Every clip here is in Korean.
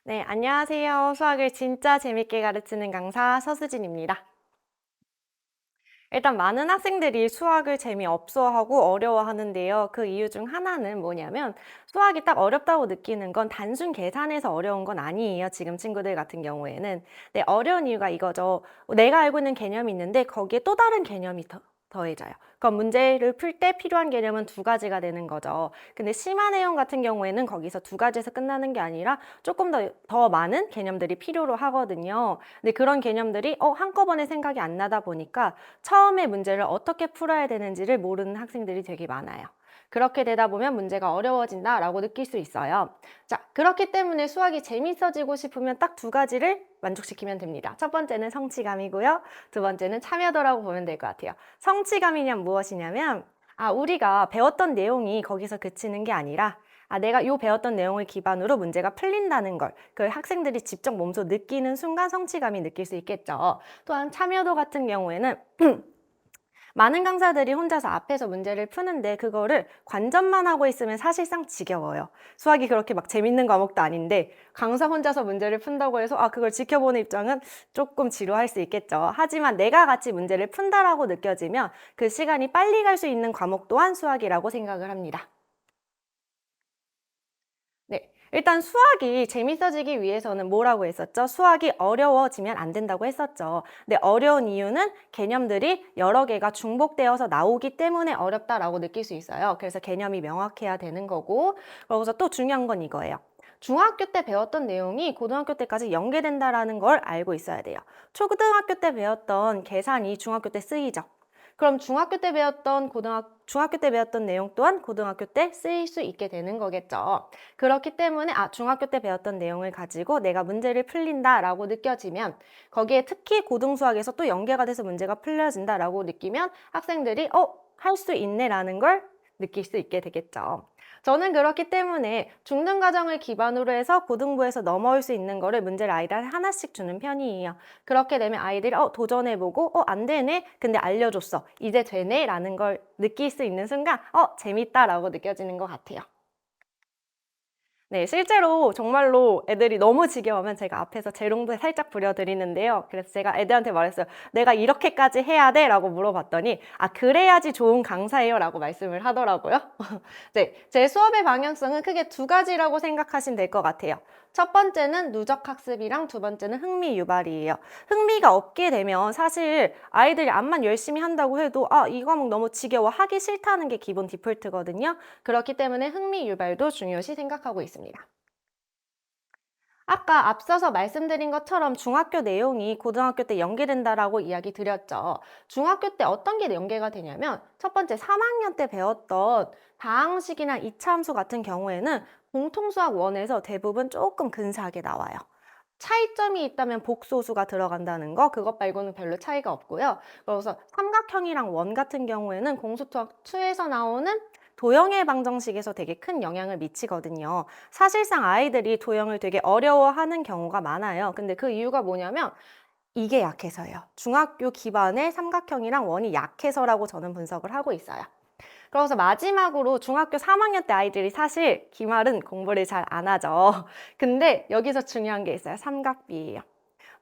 네, 안녕하세요. 수학을 진짜 재밌게 가르치는 강사 서수진입니다. 일단 많은 학생들이 수학을 재미없어하고 어려워하는데요. 그 이유 중 하나는 뭐냐면 수학이 딱 어렵다고 느끼는 건 단순 계산에서 어려운 건 아니에요. 지금 친구들 같은 경우에는. 네, 어려운 이유가 이거죠. 내가 알고 있는 개념이 있는데 거기에 또 다른 개념이 더해져요. 그럼 문제를 풀 때 필요한 개념은 두 가지가 되는 거죠. 근데 심화 내용 같은 경우에는 거기서 두 가지에서 끝나는 게 아니라 조금 더 많은 개념들이 필요로 하거든요. 근데 그런 개념들이 한꺼번에 생각이 안 나다 보니까 처음에 문제를 어떻게 풀어야 되는지를 모르는 학생들이 되게 많아요. 그렇게 되다 보면 문제가 어려워진다라고 느낄 수 있어요. 자, 그렇기 때문에 수학이 재밌어지고 싶으면 딱 두 가지를 만족시키면 됩니다. 첫 번째는 성취감이고요. 두 번째는 참여도라고 보면 될 것 같아요. 성취감이란 무엇이냐면, 우리가 배웠던 내용이 거기서 그치는 게 아니라, 내가 요 배웠던 내용을 기반으로 문제가 풀린다는 걸, 그 학생들이 직접 몸소 느끼는 순간 성취감이 느낄 수 있겠죠. 또한 참여도 같은 경우에는 많은 강사들이 혼자서 앞에서 문제를 푸는데 그거를 관전만 하고 있으면 사실상 지겨워요. 수학이 그렇게 막 재밌는 과목도 아닌데 강사 혼자서 문제를 푼다고 해서 그걸 지켜보는 입장은 조금 지루할 수 있겠죠. 하지만 내가 같이 문제를 푼다라고 느껴지면 그 시간이 빨리 갈 수 있는 과목 또한 수학이라고 생각을 합니다. 네. 일단 수학이 재밌어지기 위해서는 뭐라고 했었죠? 수학이 어려워지면 안 된다고 했었죠. 근데 어려운 이유는 개념들이 여러 개가 중복되어서 나오기 때문에 어렵다라고 느낄 수 있어요. 그래서 개념이 명확해야 되는 거고, 그러고서 또 중요한 건 이거예요. 중학교 때 배웠던 내용이 고등학교 때까지 연계된다라는 걸 알고 있어야 돼요. 초등학교 때 배웠던 계산이 중학교 때 쓰이죠. 그럼 중학교 때 배웠던 내용 또한 고등학교 때 쓰일 수 있게 되는 거겠죠. 그렇기 때문에 중학교 때 배웠던 내용을 가지고 내가 문제를 풀린다라고 느껴지면 거기에 특히 고등수학에서 또 연계가 돼서 문제가 풀려진다라고 느끼면 학생들이 할 수 있네라는 걸 느낄 수 있게 되겠죠. 저는 그렇기 때문에 중등 과정을 기반으로 해서 고등부에서 넘어올 수 있는 거를 문제를 아이들한테 하나씩 주는 편이에요. 그렇게 되면 아이들이 도전해보고 안 되네? 근데 알려줬어. 이제 되네? 라는 걸 느낄 수 있는 순간 재밌다라고 느껴지는 것 같아요. 네, 실제로 정말로 애들이 너무 지겨우면 제가 앞에서 재롱도 살짝 부려드리는데요. 그래서 제가 애들한테 말했어요. 내가 이렇게까지 해야 돼? 라고 물어봤더니, 그래야지 좋은 강사예요. 라고 말씀을 하더라고요. 네, 제 수업의 방향성은 크게 두 가지라고 생각하시면 될 것 같아요. 첫 번째는 누적 학습이랑 두 번째는 흥미 유발이에요. 흥미가 없게 되면 사실 아이들이 암만 열심히 한다고 해도 이 과목 너무 지겨워 하기 싫다는 게 기본 디폴트거든요. 그렇기 때문에 흥미 유발도 중요시 생각하고 있습니다. 아까 앞서서 말씀드린 것처럼 중학교 내용이 고등학교 때 연계된다라고 이야기 드렸죠. 중학교 때 어떤 게 연계가 되냐면 첫 번째 3학년 때 배웠던 다항식이나 이차함수 같은 경우에는 공통수학 원에서 대부분 조금 근사하게 나와요. 차이점이 있다면 복소수가 들어간다는 거, 그것 말고는 별로 차이가 없고요. 그래서 삼각형이랑 원 같은 경우에는 공수투학 2에서 나오는 도형의 방정식에서 되게 큰 영향을 미치거든요. 사실상 아이들이 도형을 되게 어려워하는 경우가 많아요. 근데 그 이유가 뭐냐면 이게 약해서예요. 중학교 기반의 삼각형이랑 원이 약해서라고 저는 분석을 하고 있어요. 그래서 마지막으로 중학교 3학년 때 아이들이 사실 기말은 공부를 잘 안 하죠. 근데 여기서 중요한 게 있어요. 삼각비예요.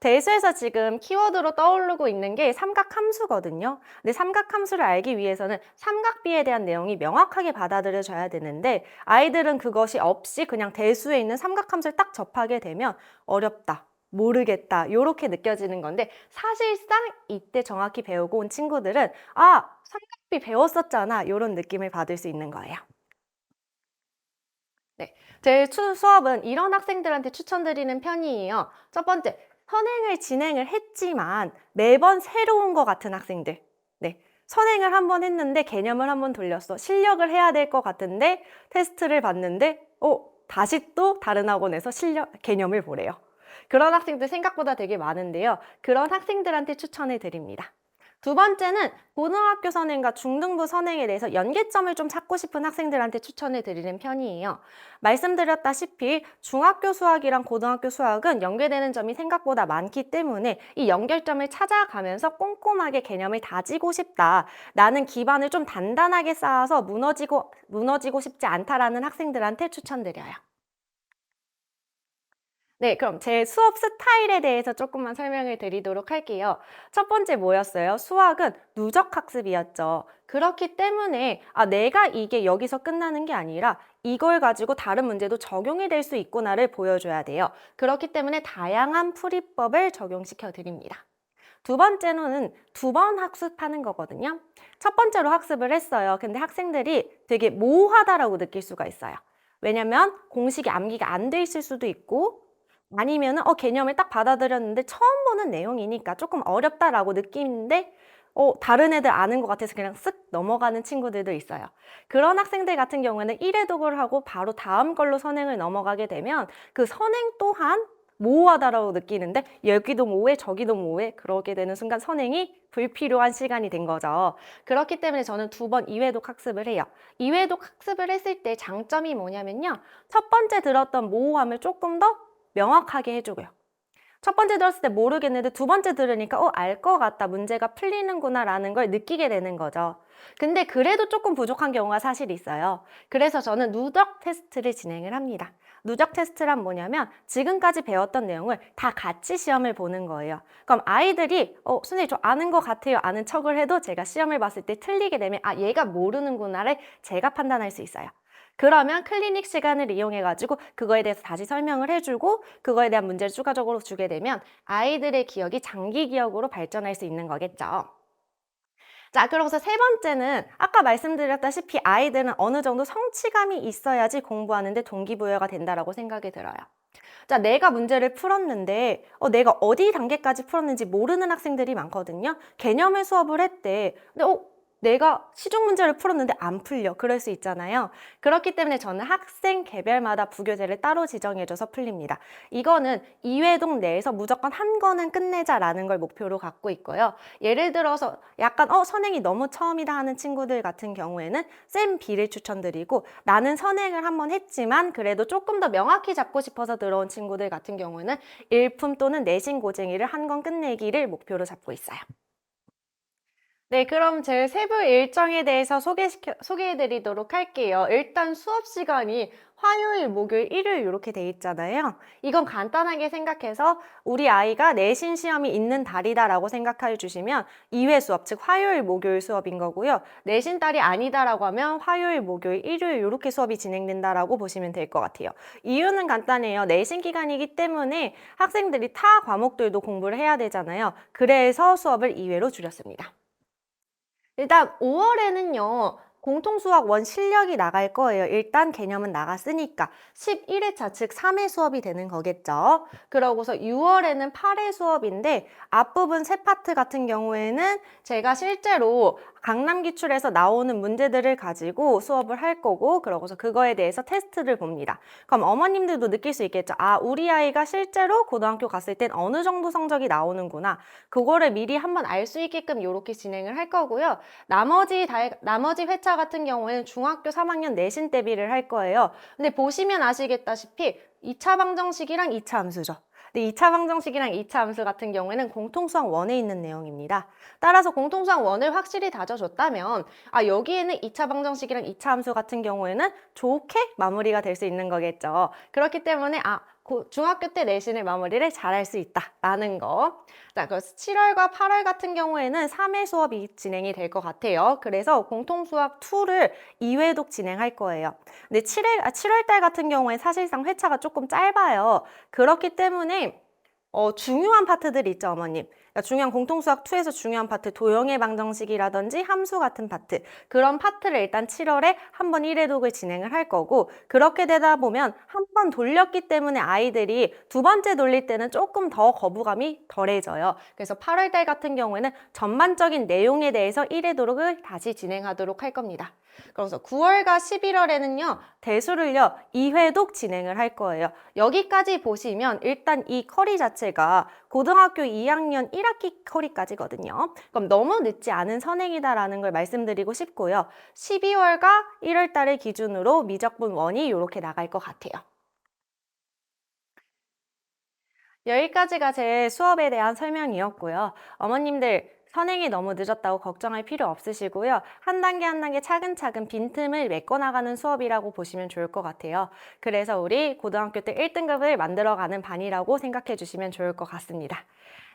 대수에서 지금 키워드로 떠오르고 있는 게 삼각함수거든요. 근데 삼각함수를 알기 위해서는 삼각비에 대한 내용이 명확하게 받아들여져야 되는데 아이들은 그것이 없이 그냥 대수에 있는 삼각함수를 딱 접하게 되면 어렵다. 모르겠다. 이렇게 느껴지는 건데 사실상 이때 정확히 배우고 온 친구들은 삼각비 배웠었잖아. 이런 느낌을 받을 수 있는 거예요. 네. 제 수업은 이런 학생들한테 추천드리는 편이에요. 첫 번째, 선행을 진행을 했지만 매번 새로운 것 같은 학생들. 네. 선행을 한 번 했는데 개념을 한 번 돌렸어. 실력을 해야 될 것 같은데 테스트를 봤는데 다시 또 다른 학원에서 개념을 보래요. 그런 학생들 생각보다 되게 많은데요. 그런 학생들한테 추천해 드립니다. 두 번째는 고등학교 선행과 중등부 선행에 대해서 연계점을 좀 찾고 싶은 학생들한테 추천해 드리는 편이에요. 말씀드렸다시피 중학교 수학이랑 고등학교 수학은 연계되는 점이 생각보다 많기 때문에 이 연결점을 찾아가면서 꼼꼼하게 개념을 다지고 싶다. 나는 기반을 좀 단단하게 쌓아서 무너지고 싶지 않다라는 학생들한테 추천드려요. 네, 그럼 제 수업 스타일에 대해서 조금만 설명을 드리도록 할게요. 첫 번째 뭐였어요? 수학은 누적 학습이었죠. 그렇기 때문에 내가 이게 여기서 끝나는 게 아니라 이걸 가지고 다른 문제도 적용이 될 수 있구나를 보여줘야 돼요. 그렇기 때문에 다양한 풀이법을 적용시켜 드립니다. 두 번째로는 두 번 학습하는 거거든요. 첫 번째로 학습을 했어요. 근데 학생들이 되게 모호하다라고 느낄 수가 있어요. 왜냐면 공식이 암기가 안 돼 있을 수도 있고 아니면은 개념을 딱 받아들였는데 처음 보는 내용이니까 조금 어렵다라고 느끼는데 다른 애들 아는 것 같아서 그냥 쓱 넘어가는 친구들도 있어요. 그런 학생들 같은 경우에는 1회 독을 하고 바로 다음 걸로 선행을 넘어가게 되면 그 선행 또한 모호하다라고 느끼는데 여기도 모호해 저기도 모호해 그러게 되는 순간 선행이 불필요한 시간이 된 거죠. 그렇기 때문에 저는 두 번 2회독 학습을 해요. 2회독 학습을 했을 때 장점이 뭐냐면요. 첫 번째 들었던 모호함을 조금 더 명확하게 해주고요. 첫 번째 들었을 때 모르겠는데 두 번째 들으니까 알 것 같다. 문제가 풀리는구나 라는 걸 느끼게 되는 거죠. 근데 그래도 조금 부족한 경우가 사실 있어요. 그래서 저는 누적 테스트를 진행을 합니다. 누적 테스트란 뭐냐면 지금까지 배웠던 내용을 다 같이 시험을 보는 거예요. 그럼 아이들이 선생님 저 아는 것 같아요. 아는 척을 해도 제가 시험을 봤을 때 틀리게 되면 얘가 모르는구나를 제가 판단할 수 있어요. 그러면 클리닉 시간을 이용해가지고 그거에 대해서 다시 설명을 해주고 그거에 대한 문제를 추가적으로 주게 되면 아이들의 기억이 장기 기억으로 발전할 수 있는 거겠죠. 자, 그러면서 세 번째는 아까 말씀드렸다시피 아이들은 어느 정도 성취감이 있어야지 공부하는데 동기부여가 된다라고 생각이 들어요. 자, 내가 문제를 풀었는데 내가 어디 단계까지 풀었는지 모르는 학생들이 많거든요. 개념의 수업을 했대. 근데 내가 시중 문제를 풀었는데 안 풀려. 그럴 수 있잖아요. 그렇기 때문에 저는 학생 개별마다 부교재를 따로 지정해줘서 풀립니다. 이거는 2회독 내에서 무조건 한 권은 끝내자라는 걸 목표로 갖고 있고요. 예를 들어서 약간 선행이 너무 처음이다 하는 친구들 같은 경우에는 쌤 B를 추천드리고 나는 선행을 한번 했지만 그래도 조금 더 명확히 잡고 싶어서 들어온 친구들 같은 경우는 일품 또는 내신 고쟁이를 한 권 끝내기를 목표로 잡고 있어요. 네, 그럼 제 세부 일정에 대해서 소개해드리도록 할게요. 일단 수업 시간이 화요일, 목요일, 일요일 이렇게 돼 있잖아요. 이건 간단하게 생각해서 우리 아이가 내신 시험이 있는 달이다라고 생각해 주시면 2회 수업, 즉 화요일, 목요일 수업인 거고요. 내신 달이 아니다라고 하면 화요일, 목요일, 일요일 이렇게 수업이 진행된다라고 보시면 될 것 같아요. 이유는 간단해요. 내신 기간이기 때문에 학생들이 타 과목들도 공부를 해야 되잖아요. 그래서 수업을 2회로 줄였습니다. 일단 5월에는요. 공통수학 원 실력이 나갈 거예요. 일단 개념은 나갔으니까 11회차 즉 3회 수업이 되는 거겠죠. 그러고서 6월에는 8회 수업인데 앞부분 세 파트 같은 경우에는 제가 실제로 강남 기출에서 나오는 문제들을 가지고 수업을 할 거고 그러고서 그거에 대해서 테스트를 봅니다. 그럼 어머님들도 느낄 수 있겠죠. 우리 아이가 실제로 고등학교 갔을 땐 어느 정도 성적이 나오는구나. 그거를 미리 한번 알 수 있게끔 이렇게 진행을 할 거고요. 나머지 회차 같은 경우에는 중학교 3학년 내신 대비를 할 거예요. 근데 보시면 아시겠다시피 2차 방정식이랑 2차 함수죠. 근데 2차 방정식이랑 2차 함수 같은 경우에는 공통수학 1에 있는 내용입니다. 따라서 공통수학 1을 확실히 다져줬다면 여기에는 2차 방정식이랑 2차 함수 같은 경우에는 좋게 마무리가 될 수 있는 거겠죠. 그렇기 때문에 중학교 때 내신을 마무리를 잘할 수 있다라는 거. 자, 그래서 7월과 8월 같은 경우에는 3회 수업이 진행이 될 것 같아요. 그래서 공통수학 2를 2회독 진행할 거예요. 근데 7월 달 같은 경우에 사실상 회차가 조금 짧아요. 그렇기 때문에 중요한 파트들 있죠, 어머님. 그러니까 중요한 공통수학 2에서 중요한 파트, 도형의 방정식이라든지 함수 같은 파트, 그런 파트를 일단 7월에 한번 1회독을 진행을 할 거고, 그렇게 되다 보면 한 번 돌렸기 때문에 아이들이 두 번째 돌릴 때는 조금 더 거부감이 덜해져요. 그래서 8월 달 같은 경우에는 전반적인 내용에 대해서 1회독을 다시 진행하도록 할 겁니다. 그래서 9월과 11월에는요, 대수를요, 2회독 진행을 할 거예요. 여기까지 보시면 일단 이 커리 자체가 고등학교 2학년 1학기 커리까지거든요. 그럼 너무 늦지 않은 선행이다라는 걸 말씀드리고 싶고요. 12월과 1월 달을 기준으로 미적분 1이 이렇게 나갈 것 같아요. 여기까지가 제 수업에 대한 설명이었고요. 어머님들 선행이 너무 늦었다고 걱정할 필요 없으시고요. 한 단계 한 단계 차근차근 빈틈을 메꿔나가는 수업이라고 보시면 좋을 것 같아요. 그래서 우리 고등학교 때 1등급을 만들어가는 반이라고 생각해 주시면 좋을 것 같습니다.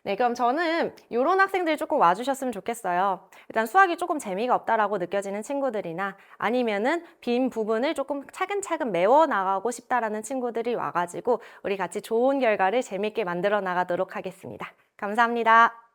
네, 그럼 저는 이런 학생들이 조금 와주셨으면 좋겠어요. 일단 수학이 조금 재미가 없다라고 느껴지는 친구들이나 아니면은 빈 부분을 조금 차근차근 메워나가고 싶다라는 친구들이 와가지고 우리 같이 좋은 결과를 재밌게 만들어 나가도록 하겠습니다. 감사합니다.